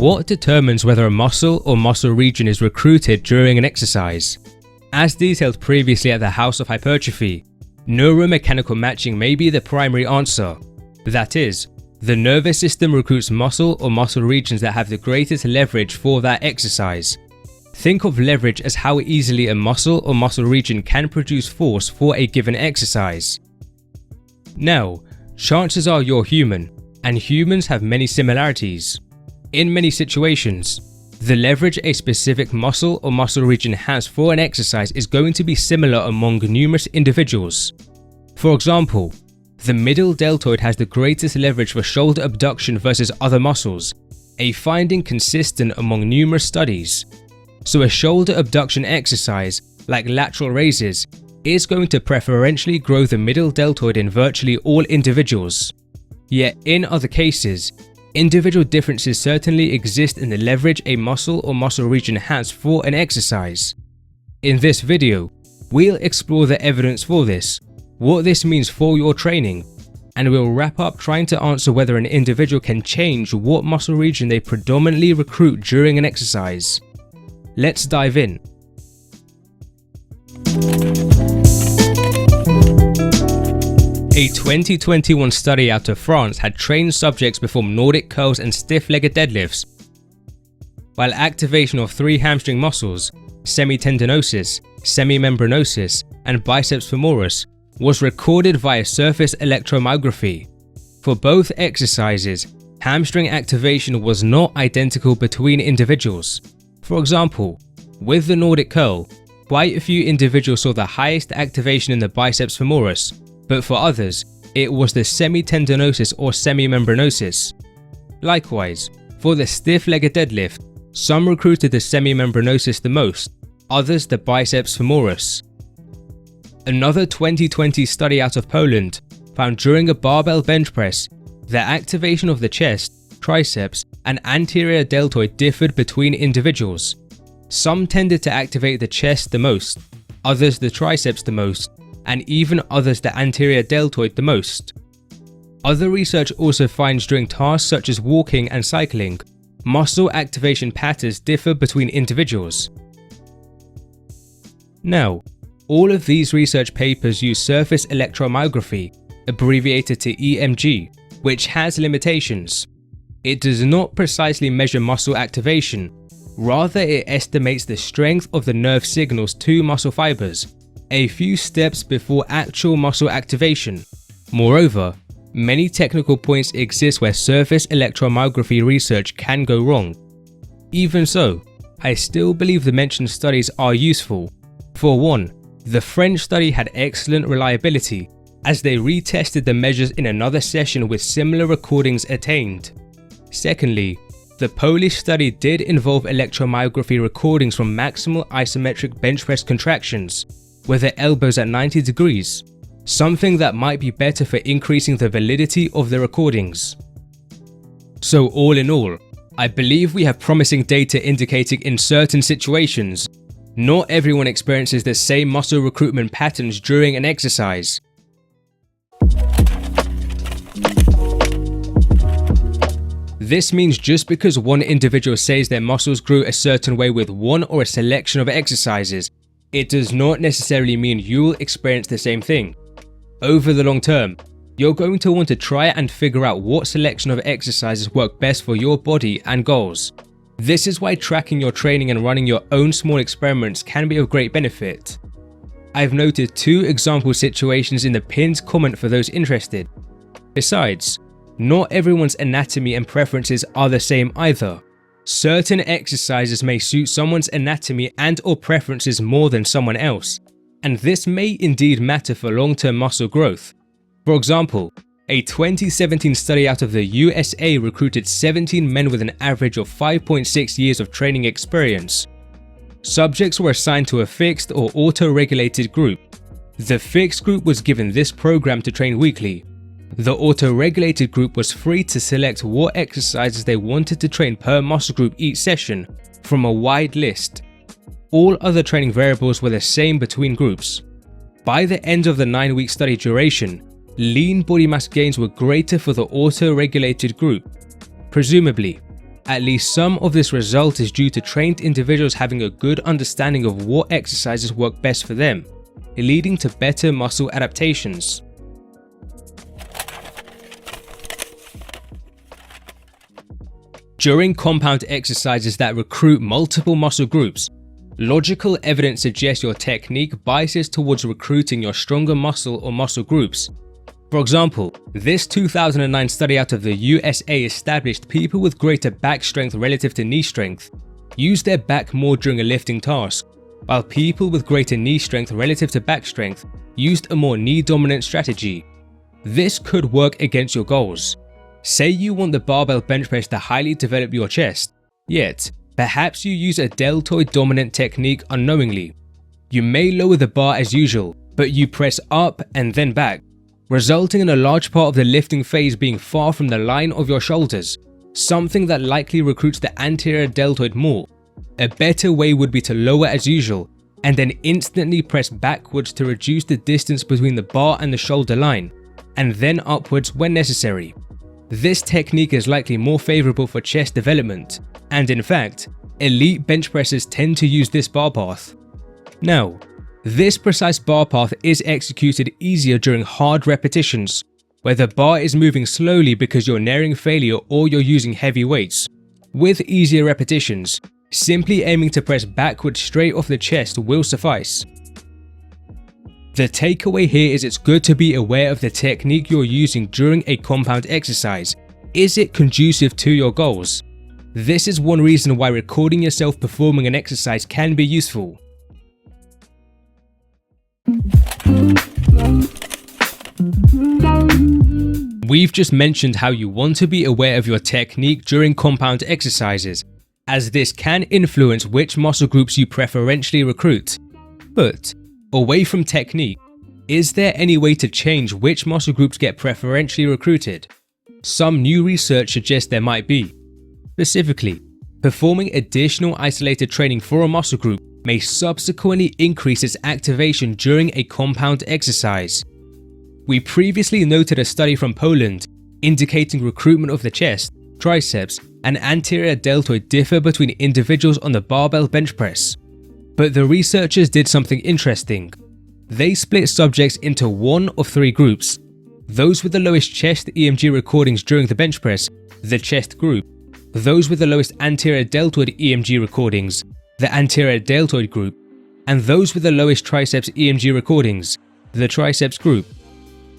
What determines whether a muscle or muscle region is recruited during an exercise? As detailed previously at the House of Hypertrophy, neuromechanical matching may be the primary answer. That is, the nervous system recruits muscle or muscle regions that have the greatest leverage for that exercise. Think of leverage as how easily a muscle or muscle region can produce force for a given exercise. Now, chances are you're human, and humans have many similarities. In many situations, the leverage a specific muscle or muscle region has for an exercise is going to be similar among numerous individuals. For example, the middle deltoid has the greatest leverage for shoulder abduction versus other muscles, a finding consistent among numerous studies. So a shoulder abduction exercise, like lateral raises, is going to preferentially grow the middle deltoid in virtually all individuals. Yet in other cases, individual differences certainly exist in the leverage a muscle or muscle region has for an exercise. In this video, we'll explore the evidence for this, what this means for your training, and we'll wrap up trying to answer whether an individual can change what muscle region they predominantly recruit during an exercise. Let's dive in. A 2021 study out of France had trained subjects perform Nordic curls and stiff-legged deadlifts, while activation of 3 hamstring muscles, semitendinosus, semimembranosus, and biceps femoris, was recorded via surface electromyography. For both exercises, hamstring activation was not identical between individuals. For example, with the Nordic curl, quite a few individuals saw the highest activation in the biceps femoris, but for others, it was the semitendinosus or semimembranosus. Likewise, for the stiff-legged deadlift, some recruited the semimembranosus the most, others the biceps femoris. Another 2020 study out of Poland found during a barbell bench press, the activation of the chest, triceps, and anterior deltoid differed between individuals. Some tended to activate the chest the most, others the triceps the most, and even others the anterior deltoid the most. Other research also finds during tasks such as walking and cycling, muscle activation patterns differ between individuals. Now, all of these research papers use surface electromyography, abbreviated to EMG, which has limitations. It does not precisely measure muscle activation, rather it estimates the strength of the nerve signals to muscle fibers, a few steps before actual muscle activation. Moreover, many technical points exist where surface electromyography research can go wrong. Even so, I still believe the mentioned studies are useful. For one, the French study had excellent reliability, as they retested the measures in another session with similar recordings attained. Secondly, the Polish study did involve electromyography recordings from maximal isometric bench press contractions, with the elbows at 90 degrees, something that might be better for increasing the validity of the recordings. So all in all, I believe we have promising data indicating in certain situations, not everyone experiences the same muscle recruitment patterns during an exercise. This means just because one individual says their muscles grew a certain way with one or a selection of exercises, it does not necessarily mean you'll experience the same thing. Over the long term, you're going to want to try and figure out what selection of exercises work best for your body and goals. This is why tracking your training and running your own small experiments can be of great benefit. I've noted 2 example situations in the pinned comment for those interested. Besides, not everyone's anatomy and preferences are the same either. Certain exercises may suit someone's anatomy and/or preferences more than someone else, and this may indeed matter for long-term muscle growth. For example, a 2017 study out of the USA recruited 17 men with an average of 5.6 years of training experience. Subjects were assigned to a fixed or auto-regulated group. The fixed group was given this program to train weekly. The auto-regulated group was free to select what exercises they wanted to train per muscle group each session from a wide list. All other training variables were the same between groups. By the end of the 9-week study duration, lean body mass gains were greater for the auto-regulated group. Presumably, At least some of this result is due to trained individuals having a good understanding of what exercises work best for them, leading to better muscle adaptations. During compound exercises that recruit multiple muscle groups, logical evidence suggests your technique biases towards recruiting your stronger muscle or muscle groups. For example, this 2009 study out of the USA established people with greater back strength relative to knee strength used their back more during a lifting task, while people with greater knee strength relative to back strength used a more knee-dominant strategy. This could work against your goals. Say you want the barbell bench press to highly develop your chest, yet perhaps you use a deltoid dominant technique unknowingly. You may lower the bar as usual, but you press up and then back, resulting in a large part of the lifting phase being far from the line of your shoulders, something that likely recruits the anterior deltoid more. A better way would be to lower as usual, and then instantly press backwards to reduce the distance between the bar and the shoulder line, and then upwards when necessary. This technique is likely more favorable for chest development, and in fact, elite bench pressers tend to use this bar path. Now, this precise bar path is executed easier during hard repetitions, where the bar is moving slowly because you're nearing failure or you're using heavy weights. With easier repetitions, simply aiming to press backwards straight off the chest will suffice. The takeaway here is it's good to be aware of the technique you're using during a compound exercise. Is it conducive to your goals? This is one reason why recording yourself performing an exercise can be useful. We've just mentioned how you want to be aware of your technique during compound exercises, as this can influence which muscle groups you preferentially recruit. But away from technique, is there any way to change which muscle groups get preferentially recruited? Some new research suggests there might be. Specifically, performing additional isolated training for a muscle group may subsequently increase its activation during a compound exercise. We previously noted a study from Poland indicating recruitment of the chest, triceps, and anterior deltoid differ between individuals on the barbell bench press. But the researchers did something interesting. They split subjects into one of three groups: those with the lowest chest EMG recordings during the bench press, the chest group; those with the lowest anterior deltoid EMG recordings, the anterior deltoid group; and those with the lowest triceps EMG recordings, the triceps group.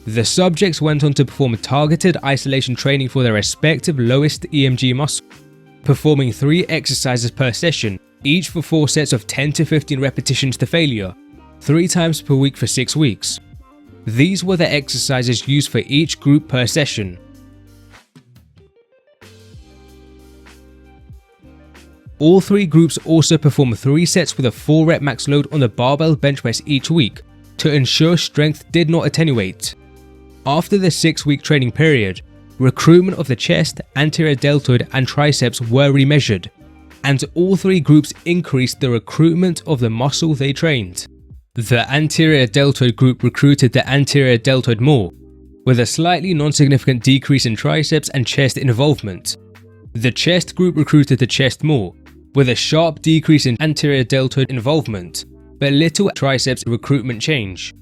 The subjects went on to perform targeted isolation training for their respective lowest EMG muscle, performing 3 exercises per session, each for 4 sets of 10 to 15 repetitions to failure, 3 times per week for 6 weeks. These were the exercises used for each group per session. All 3 groups also performed 3 sets with a 4 rep max load on the barbell bench press each week to ensure strength did not attenuate. After the 6-week training period, recruitment of the chest, anterior deltoid, and triceps were remeasured, and all 3 groups increased the recruitment of the muscle they trained. The anterior deltoid group recruited the anterior deltoid more, with a slightly non-significant decrease in triceps and chest involvement. The chest group recruited the chest more, with a sharp decrease in anterior deltoid involvement, but little triceps recruitment change.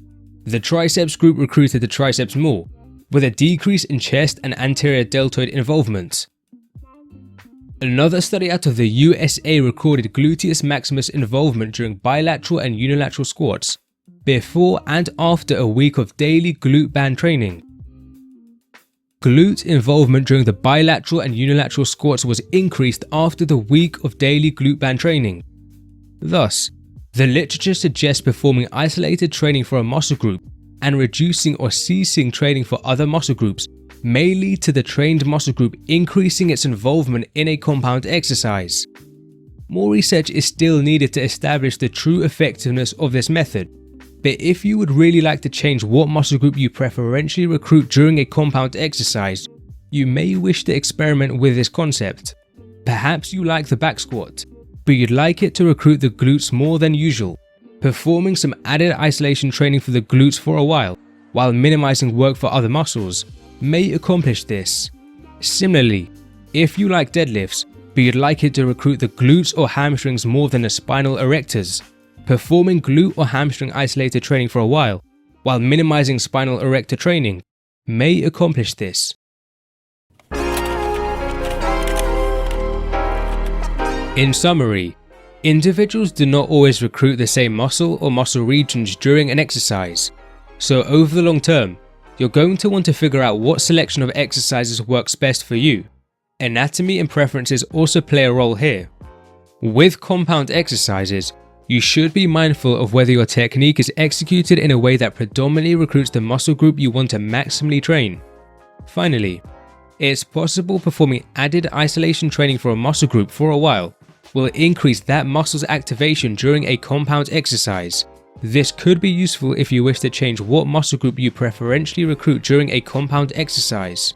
The triceps group recruited the triceps more, with a decrease in chest and anterior deltoid involvement. Another study out of the USA recorded gluteus maximus involvement during bilateral and unilateral squats, before and after a week of daily glute band training. Glute involvement during the bilateral and unilateral squats was increased after the week of daily glute band training. Thus, the literature suggests performing isolated training for a muscle group and reducing or ceasing training for other muscle groups may lead to the trained muscle group increasing its involvement in a compound exercise. More research is still needed to establish the true effectiveness of this method, but if you would really like to change what muscle group you preferentially recruit during a compound exercise, you may wish to experiment with this concept. Perhaps you like the back squat, but you'd like it to recruit the glutes more than usual. Performing some added isolation training for the glutes for a while minimizing work for other muscles, may accomplish this. Similarly, if you like deadlifts, but you'd like it to recruit the glutes or hamstrings more than the spinal erectors. Performing glute or hamstring isolated training for a while minimizing spinal erector training, may accomplish this. In summary, individuals do not always recruit the same muscle or muscle regions during an exercise, so over the long term, you're going to want to figure out what selection of exercises works best for you. Anatomy and preferences also play a role here. With compound exercises, you should be mindful of whether your technique is executed in a way that predominantly recruits the muscle group you want to maximally train. Finally, it's possible performing added isolation training for a muscle group for a while will increase that muscle's activation during a compound exercise. This could be useful if you wish to change what muscle group you preferentially recruit during a compound exercise.